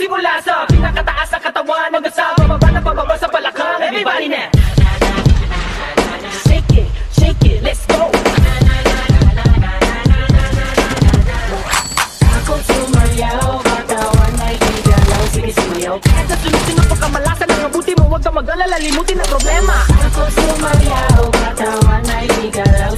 Simula sa pinakataas ng katawan hanggang sa bababa na pababa sa balakang. Everybody now, shake it, let's go. Ako sumayaw, katawan ay gigalaw. Sige sumayaw, kahit sa sunod-sunod pagkamalasan ang mabuti mo, huwag kang mag-alala, limutin ang problema. Ako sumayaw, katawan ay gigalaw.